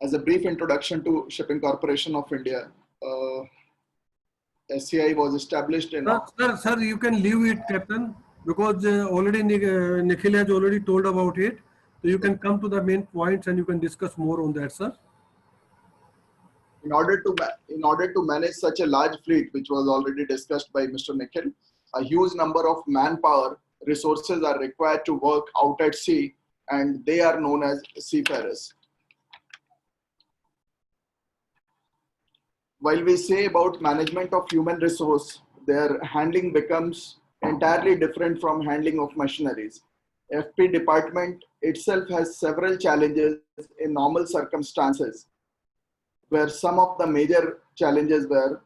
As a brief introduction to Shipping Corporation of India, SCI was established in. Sir, you can leave it, Captain, because already Nikhil has already told about it. So you can come to the main points and you can discuss more on that, sir. In order to manage such a large fleet, which was already discussed by Mr. Nikhil, a huge number of manpower resources are required to work out at sea, and they are known as seafarers. While we say about management of human resource, their handling becomes entirely different from handling of machineries. FP department itself has several challenges in normal circumstances, where some of the major challenges were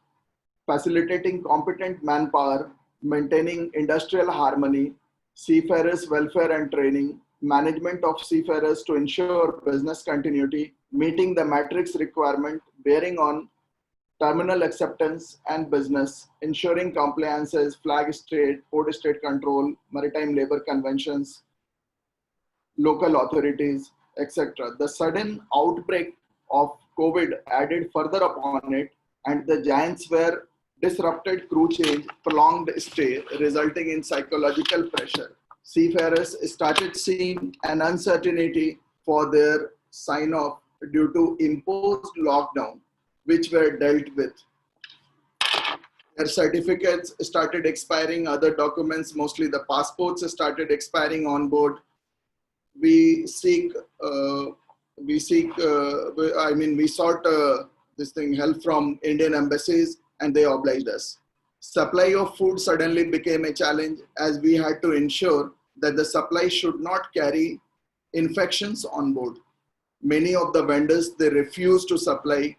facilitating competent manpower, maintaining industrial harmony, seafarers' welfare and training, management of seafarers to ensure business continuity, meeting the matrix requirement, bearing on terminal acceptance and business, ensuring compliances, flag state, port state control, maritime labor conventions, local authorities, etc. The sudden outbreak of COVID added further upon it, and the giants were disrupted crew change, prolonged stay, resulting in psychological pressure. Seafarers started seeing an uncertainty for their sign-off due to imposed lockdown, which were dealt with. Their certificates started expiring, other documents, mostly the passports, started expiring on board. We sought help from Indian embassies, and they obliged us. Supply of food suddenly became a challenge, as we had to ensure that the supply should not carry infections on board. Many of the vendors, they refused to supply.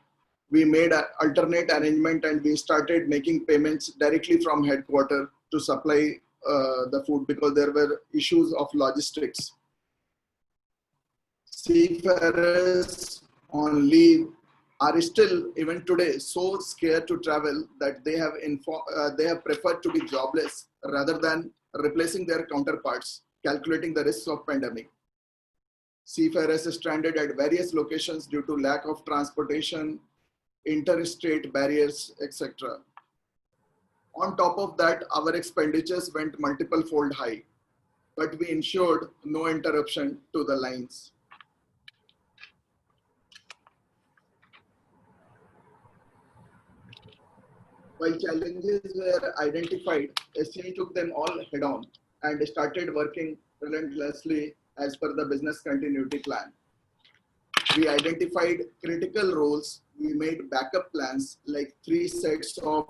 We made an alternate arrangement, and we started making payments directly from headquarters to supply the food, because there were issues of logistics. Seafarers on leave are still, even today, so scared to travel that they have preferred to be jobless rather than replacing their counterparts, calculating the risks of pandemic. Seafarers stranded at various locations due to lack of transportation, interstate barriers, etc. On top of that, our expenditures went multiple fold high, but we ensured no interruption to the lines. While challenges were identified, SCI took them all head on and started working relentlessly as per the business continuity plan. We identified critical roles. We made backup plans, like 3 sets of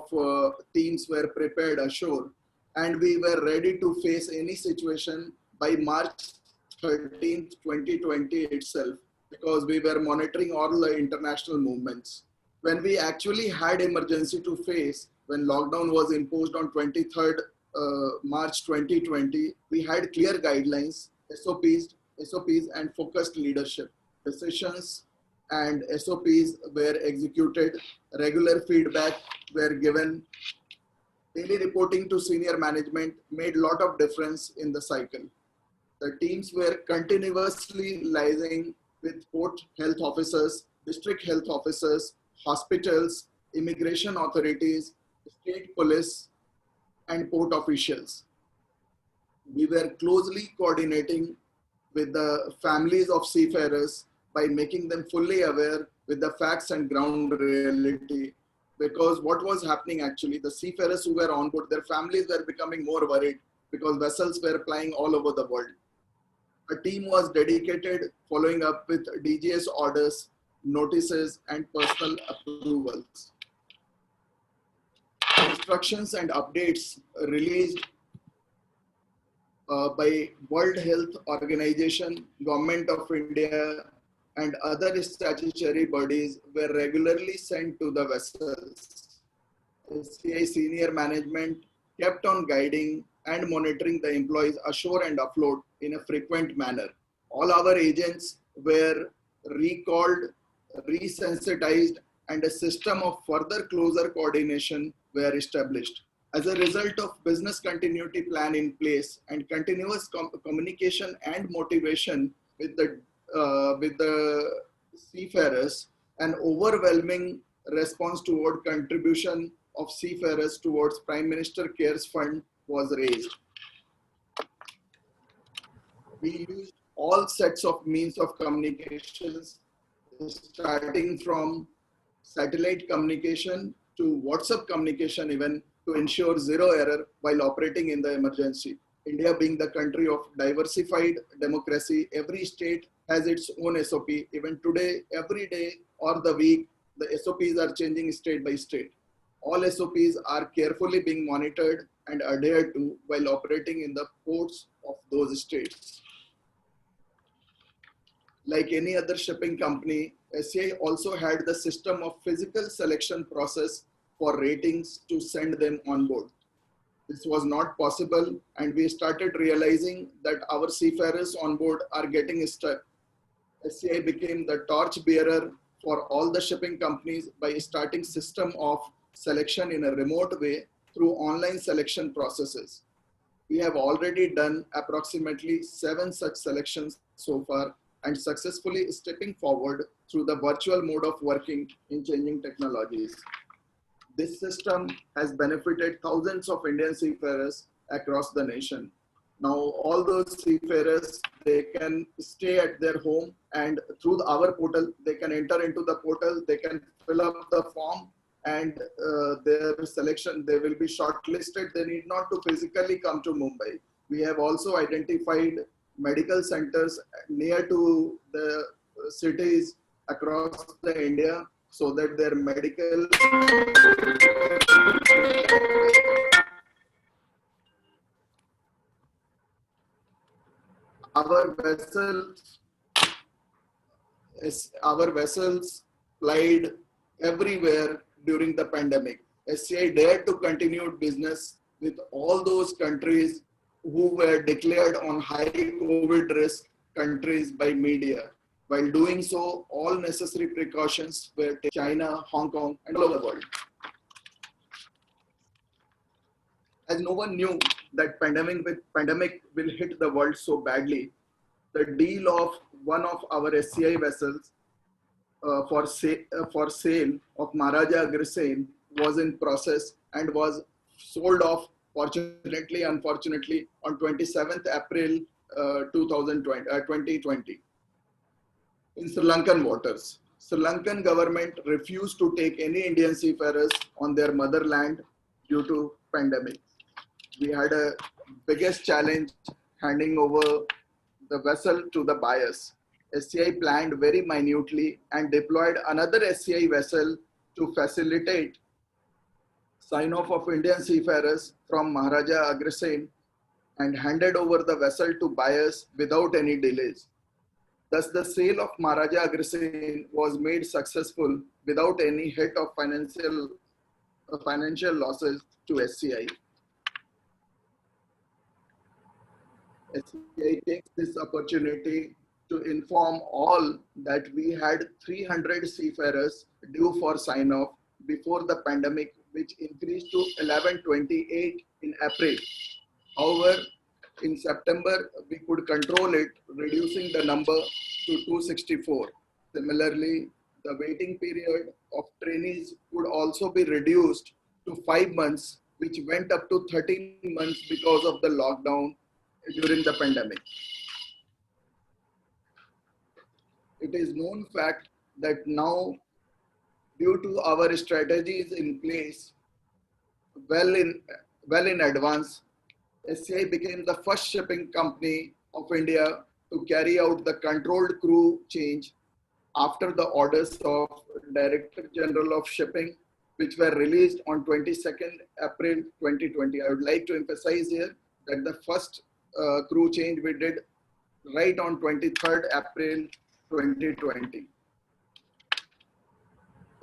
teams were prepared ashore, and we were ready to face any situation by March 13th, 2020 itself, because we were monitoring all the international movements. When we actually had emergency to face, when lockdown was imposed on 23rd March 2020, we had clear guidelines, SOPs and focused leadership. Decisions and SOPs were executed, regular feedback were given, daily reporting to senior management made a lot of difference in the cycle. The teams were continuously liaising with port health officers, district health officers, hospitals, immigration authorities, state police, and port officials. We were closely coordinating with the families of seafarers by making them fully aware with the facts and ground reality. Because what was happening actually, the seafarers who were on board, their families were becoming more worried because vessels were plying all over the world. A team was dedicated following up with DGS orders, notices, and personal approvals. Instructions and updates released by World Health Organization, Government of India, and other statutory bodies were regularly sent to the vessels. SCI senior management kept on guiding and monitoring the employees ashore and afloat in a frequent manner. All our agents were recalled, resensitized, and a system of further closer coordination were established. As a result of business continuity plan in place and continuous communication and motivation with the seafarers, an overwhelming response toward contribution of seafarers towards Prime Minister Cares Fund was raised. We used all sets of means of communications, starting from satellite communication to WhatsApp communication even, to ensure zero error while operating in the emergency. India being the country of diversified democracy, every state has its own SOP. Even today, every day or the week, the SOPs are changing state by state. All SOPs are carefully being monitored and adhered to while operating in the ports of those states. Like any other shipping company, SCI also had the system of physical selection process for ratings to send them on board. This was not possible, and we started realizing that our seafarers on board are getting stuck. SCI became the torch bearer for all the shipping companies by starting system of selection in a remote way through online selection processes. We have already done approximately 7 such selections so far, and successfully stepping forward through the virtual mode of working in changing technologies. This system has benefited thousands of Indian seafarers across the nation. Now, all those seafarers, they can stay at their home, and through our portal, they can enter into the portal, they can fill up the form, and their selection, they will be shortlisted. They need not to physically come to Mumbai. We have also identified medical centers near to the cities across the India, so that their medical our vessels plied everywhere during the pandemic. SCI dared to continue business with all those countries who were declared on high COVID risk countries by media. While doing so, all necessary precautions were taken in China, Hong Kong, and all over the world. As no one knew that pandemic will hit the world so badly, the deal of one of our SCI vessels for sale of Maharaja Agrasen was in process and was sold off, unfortunately, on 27th April 2020. In Sri Lankan waters, Sri Lankan government refused to take any Indian seafarers on their motherland due to pandemic. We had a biggest challenge handing over the vessel to the buyers. SCI planned very minutely and deployed another SCI vessel to facilitate sign-off of Indian seafarers from Maharaja Agrasen and handed over the vessel to buyers without any delays. Thus, the sale of Maharaja Agrasen was made successful without any hit of financial losses to SCI. SCI takes this opportunity to inform all that we had 300 seafarers due for sign-off before the pandemic, which increased to 1128 in April. However, in September, we could control it, reducing the number to 264. Similarly, the waiting period of trainees would also be reduced to 5 months, which went up to 13 months because of the lockdown during the pandemic. It is known fact that now, due to our strategies in place well in advance, SCI became the first shipping company of India to carry out the controlled crew change after the orders of Director General of Shipping, which were released on 22nd April 2020. I would like to emphasize here that the first crew change we did right on 23rd April 2020.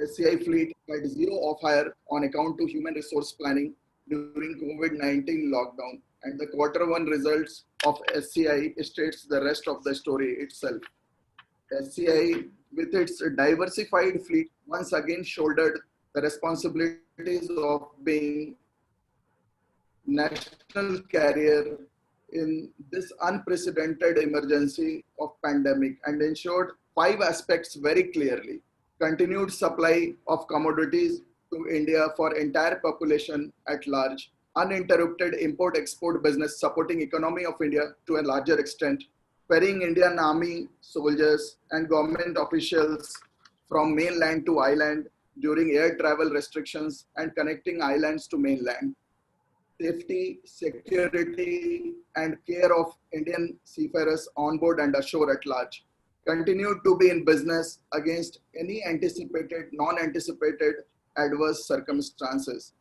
SCI fleet had zero off-hire on account to human resource planning during COVID-19 lockdown, and the Q1 results of SCI states the rest of the story itself. SCI, with its diversified fleet, once again shouldered the responsibilities of being national carrier in this unprecedented emergency of pandemic and ensured 5 aspects very clearly. Continued supply of commodities to India for entire population at large, uninterrupted import-export business supporting economy of India to a larger extent, ferrying Indian army soldiers and government officials from mainland to island during air travel restrictions and connecting islands to mainland, safety, security, and care of Indian seafarers on board and ashore at large, continued to be in business against any anticipated, non-anticipated adverse circumstances.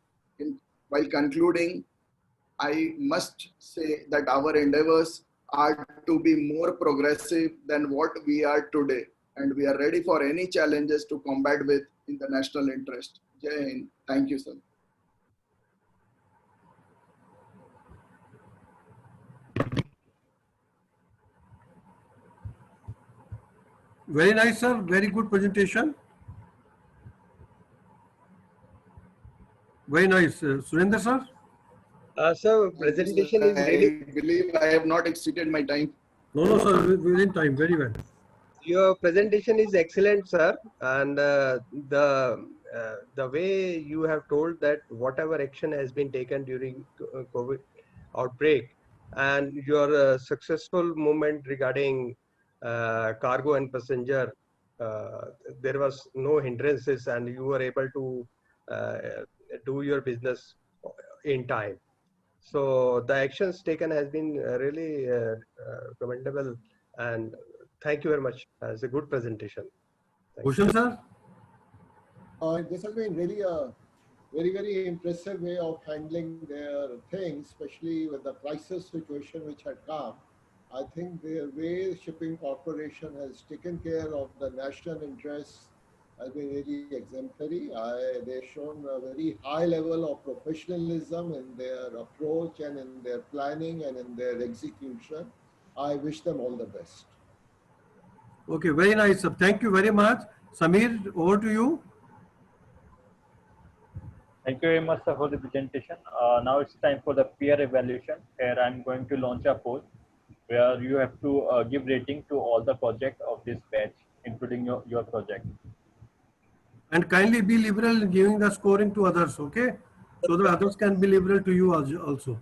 While concluding, I must say that our endeavors are to be more progressive than what we are today, and we are ready for any challenges to combat with in the national interest. Jai Hind. Thank you, sir. Very nice, sir. Very good presentation. Very nice. Surendra, sir? Sir, Thank you, sir. presentation is really, I believe I have not exceeded my time. No, sir. Within time. Very well. your presentation is excellent, sir. And the way you have told that whatever action has been taken during COVID outbreak and your successful movement regarding cargo and passenger, uh, there was no hindrances and you were able to uh, do your business in time. So the actions taken has been really commendable, and thank you very much. It's a good presentation. Thank you. Bhushan, sir? This has been really a very, very impressive way of handling their things, especially with the crisis situation which had come. I think the way Shipping Corporation has taken care of the national interests has been really exemplary. They've shown a very high level of professionalism in their approach and in their planning and in their execution. I wish them all the best. Okay, very nice, sir. Thank you very much. Samir, over to you. Thank you very much, sir, for the presentation. Now it's time for the peer evaluation, where I'm going to launch a poll where you have to give rating to all the projects of this batch, including your project. And kindly be liberal in giving the scoring to others, okay? So that others can be liberal to you also.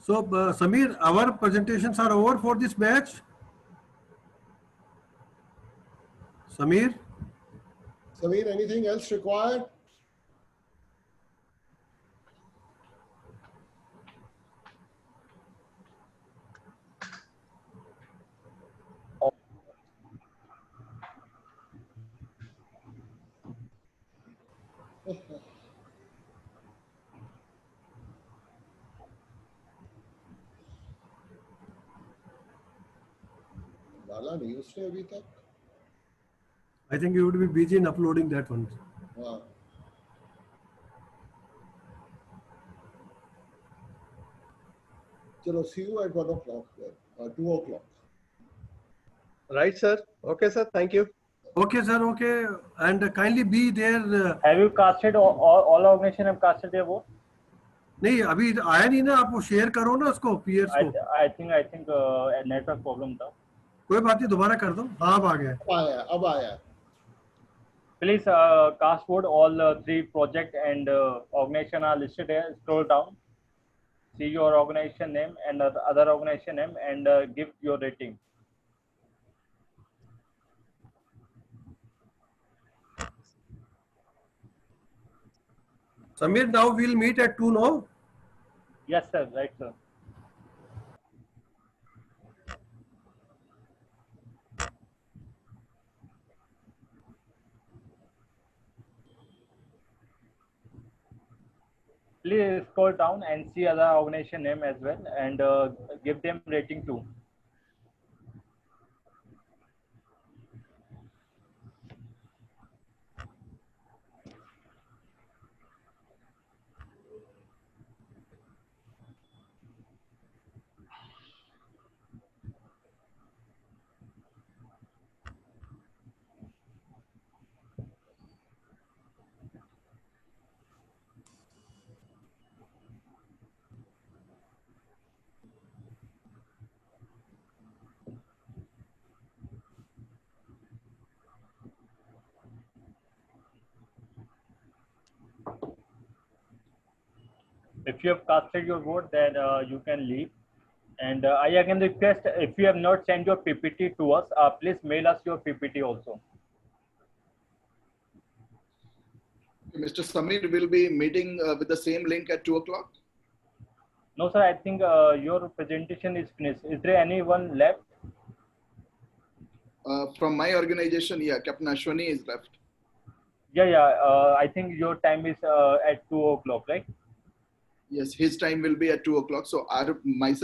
So, Samir, our presentations are over for this batch. Samir? Samir, anything else required? डाला नहीं उसने अभी तक. I think you would be busy in uploading that one. हाँ. चलो, see you at 1 o'clock then, or 2 o'clock. Right, sir. Okay, sir. Thank you. Okay, sir, okay. And kindly be there. Have you casted all organization have casted their vote? नहीं अभी आया नहीं ना, आप वो share करो ना उसको पीयर्स को. I think network problem था. कोई बात नहीं, दोबारा कर दो. हाँ, अब आ गया. अब आया. Please cast vote. All 3 project and organization are listed here. Scroll down. See your organization name and other organization name and give your rating. Samir, now we'll meet at 2, no? Yes, sir. Right, sir. Please scroll down and see other organization name as well and give them rating too. If you have casted your vote, then you can leave. And I again request, if you have not sent your PPT to us, please mail us your PPT also. Mr. Samir will be meeting with the same link at 2 o'clock. No, sir, I think your presentation is finished. Is there anyone left? From my organization, yeah, Captain Ashwani is left. Yeah. I think your time is at 2 o'clock, right? Yes, his time will be at 2 o'clock. So myself